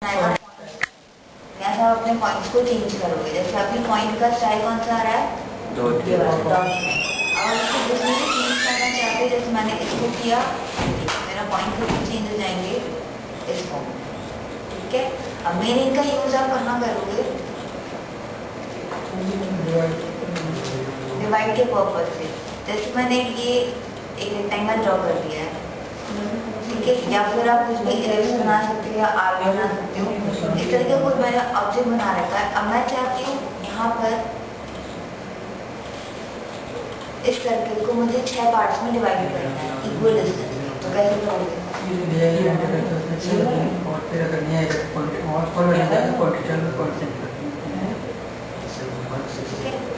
ऐसा अपने पॉइंट्स को चेंज करोगे। जैसे अभी पॉइंट का स्टाइल कौन सा आ रहा है, डॉट ये वाला डॉट में। और इसको दूसरे से चेंज करना चाहते हैं, जैसे मैंने इसको किया, मेरा पॉइंट भी चेंज हो जाएंगे इसको। ठीक है, अब मेन इनका यूज आप कहाँ करोगे, डिवाइड के पर्पज से। जैसे मैंने ये एक रेक्टेंगल ड्रॉ कर दिया है, ठीक है, या फिर आप कुछ भी इलेप्स बना सकते हो या आर्क बना सकते हो। इस तरीके का मैंने ऑब्जेक्ट बना रखा है। अब मैं चाहती हूँ यहाँ पर इस सर्कल को मुझे 6 पार्ट्स में डिवाइड करना है इक्वल डिस्टेंस में। तो कैसे करोगे,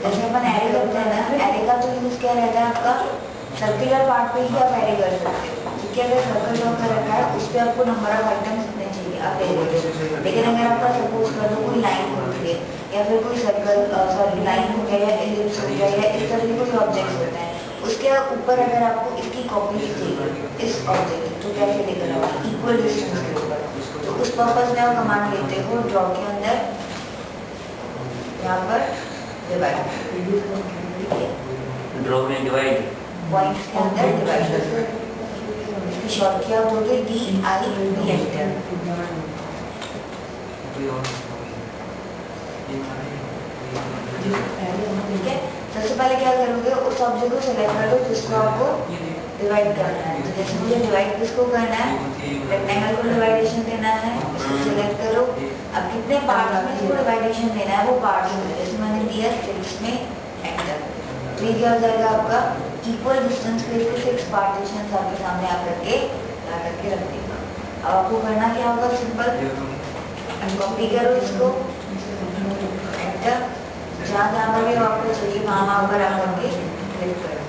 जैसे अपन एरे करते हैं ना, एरे का तो यूज क्या रहता है आपका, सर्कुलर पार्ट पे ही आप एरे कर सकते हो। ठीक है, अगर सर्कल ड्रॉ कर रखा है उस पर आपको नंबर ऑफ आइटम्स कितने चाहिए आप ले लेते हो। लेकिन अगर आपका सपोज कर लो कोई लाइन होती है या फिर कोई सर्कल लाइन हो गया या एलिप्स हो गया या इस तरह के कोई ऑब्जेक्ट्स होते हैं, उसके ऊपर अगर आपको इसकी कॉपी चाहिए इस ऑब्जेक्ट की, तो कैसे लेकर आओगे, इक्वल डिस्टेंस के ऊपर। तो उस पर्पज में आप कमांड लेते हो ड्रॉ के अंदर, यहाँ पर डिवाइड, ड्रॉ में डिवाइड, पॉइंट्स के अंदर डिवाइड। इसकी शॉर्ट क्या होगी, DIV एंटर। ठीक है, सबसे पहले क्या करोगे, उस ऑब्जेक्ट को सिलेक्ट कर लो जिसको आपको डिवाइड करना है। तो जैसे मुझे डिवाइड किसको करना है, रेक्टेंगल को डिवाइडेशन देना है, इसको सिलेक्ट करो। अब कितने पार्ट्स में इसको डिवाइडेशन देना है वो पार्ट्स में, जैसे मैंने दिया 6 में एंटर। तो ये क्या हो जाएगा आपका इक्वल डिस्टेंस पे 6 पार्टीशन आपके सामने आप करके ला करके रख देगा। अब आपको करना क्या होगा, सिंपल कॉपी करो इसको, एंटर, जहाँ जहाँ पर भी आपको चाहिए वहाँ पर आकर के क्लिक करो।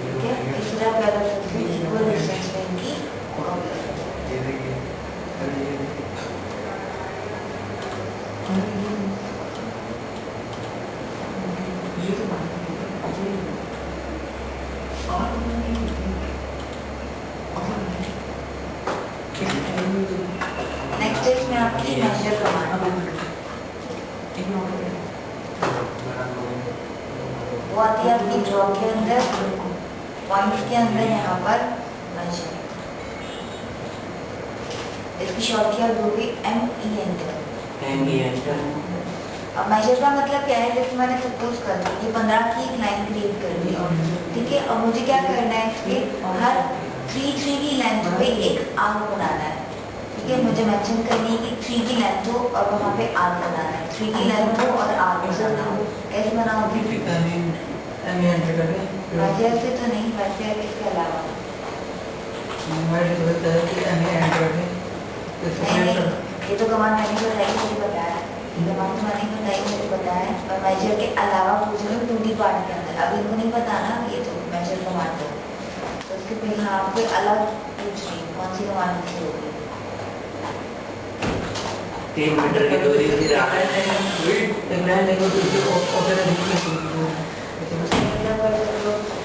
ठीक है, इस तरह क्या कर सकते हैं, इक्वल डिस्टेंस में इनकी नेक्स्ट इसमें आपकी मेजर कमांड वो आती है आपकी ड्रॉ के अंदर, पॉइंट्स के अंदर यहाँ पर मेजर। इसकी शॉर्ट क्या होगी, ME एंटर। अब मेजर का मतलब क्या है, जैसे मैंने सपोज कर दी ये 15 की एक लाइन क्रिएट कर दी, ठीक है। अब मुझे क्या करना है, इसके हर 3 की लेंथ पे एक आर्क बनाना है। ठीक है, मुझे मेंशन करनी है कि 3 की लेंथ हो और वहाँ पे आर्क बनाना है, 3 की लेंथ हो और आर्क बनाना हो। कैसे बनाओगे, मेजर से तो नहीं, वैसे इसके अलावा ये तो कमांड मैंने बताई, मुझे बताया कमांड मैंने बताई, मुझे बताया। और मेजर के अलावा पूछ रहे हो 2D पार्ट के अंदर, अब इनको नहीं पता ना, ये तो मेजर कमांड है। तो उसके पहले हाँ कोई अलग पूछ रही है, कौन सी कमांड से होगी, 3 मीटर की दूरी से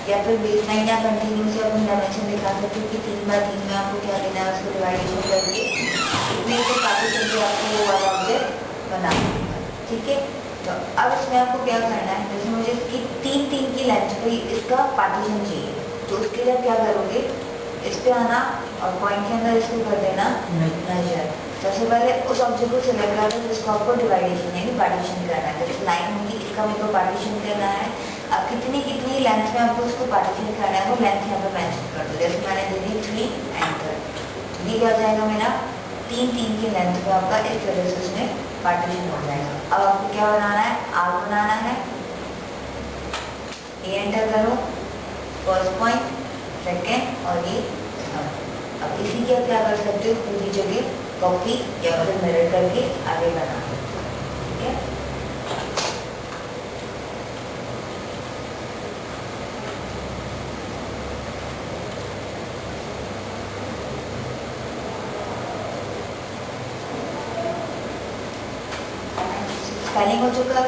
या फिर बेसलाइन या कंटिन्यू से अपन डायमेंशन दिखा सकते हो कि 3x3 में आपको क्या लेना है, उसको डिवाइडेशन करके इतने से काफी करके आपको वो वाला ऑब्जेक्ट बना देगा। ठीक है, तो अब इसमें आपको क्या करना है, जैसे मुझे इसकी 3 की लेंथ पे इसका पार्टीशन चाहिए, तो उसके लिए क्या करोगे, इस पे आना और पॉइंट के अंदर इसको कर देना मेजर। सबसे पहले उस ऑब्जेक्ट को सिलेक्ट करना जिसको आपको डिवाइडेशन यानी पार्टीशन करना है। तो इस लाइन होगी, इसका मेरे को पार्टीशन करना है। अब कितनी लेंथ में आपको उसको पार्टीशन करना है, वो लेंथ यहाँ पे मेंशन कर दो। जैसे मैंने दे दी 3 एंटर, ये क्या हो जाएगा मेरा 3 की लेंथ पे आपका इस तरह से उसमें पार्टीशन हो जाएगा। अब आपको क्या बनाना है, आर्क बनाना है, ये एंटर करो, फर्स्ट पॉइंट, सेकेंड और ये थर्ड। अब इसी के क्या कर सकते हो, पूरी जगह कॉपी या फिर मिरर करके आगे बना। ठीक है, स्पेलिंग हो चुका है,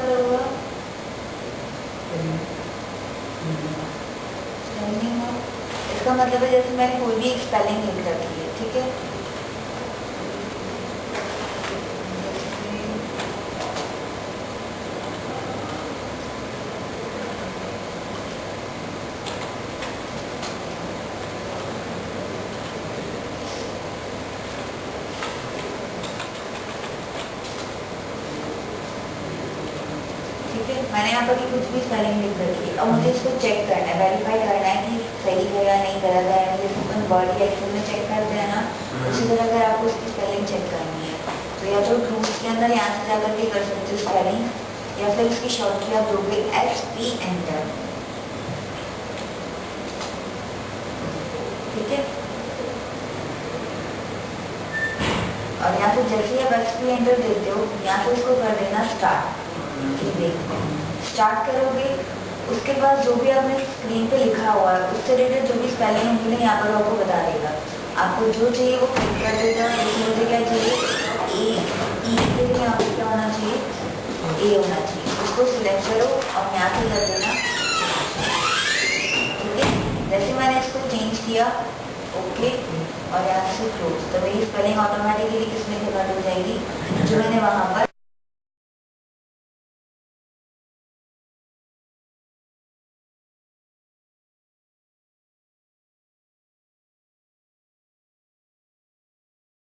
स्पेलिंग हो, इसका इसका मतलब है जैसे मैंने कोई भी एक स्पेलिंग लिख रखी है, ठीक है, मैंने यहाँ पर कुछ भी स्पेलिंग लिख रखी है। अब मुझे इसको चेक करना है, वेरीफाई करना है कि सही है या नहीं गलत है। जैसे अपन वर्ड या एक्सेल में चेक करते हैं ना, उसी तरह अगर आपको इसकी स्पेलिंग चेक करनी है तो या तो रूट्स के अंदर यहाँ से जाकर के कर सकते हो स्पेलिंग, या फिर इसकी शॉर्ट की आप दोगे SP एंटर, ठीक है। और यहाँ पे जैसे ही आप SP एंटर देते हो, यहाँ से उसको कर देना स्टार्ट। स्टार्ट करोगे, उसके बाद जो भी आपने स्क्रीन पे लिखा हुआ है उससे रिलेटेड जो भी स्पेलिंग होंगी ना, यहाँ पर आपको बता देगा। आपको जो चाहिए वो क्लिक कर देगा। जैसे मुझे क्या चाहिए, ई के लिए यहाँ पे क्या होना चाहिए, ए होना चाहिए। उसको सिलेक्ट करो और यहाँ से कर देना, ठीक है। जैसे मैंने इसको चेंज किया, ओके, और यहाँ से क्लोज, तो मेरी स्पेलिंग ऑटोमेटिकली किसमें कन्वर्ट हो जाएगी, जो मैंने वहाँ पर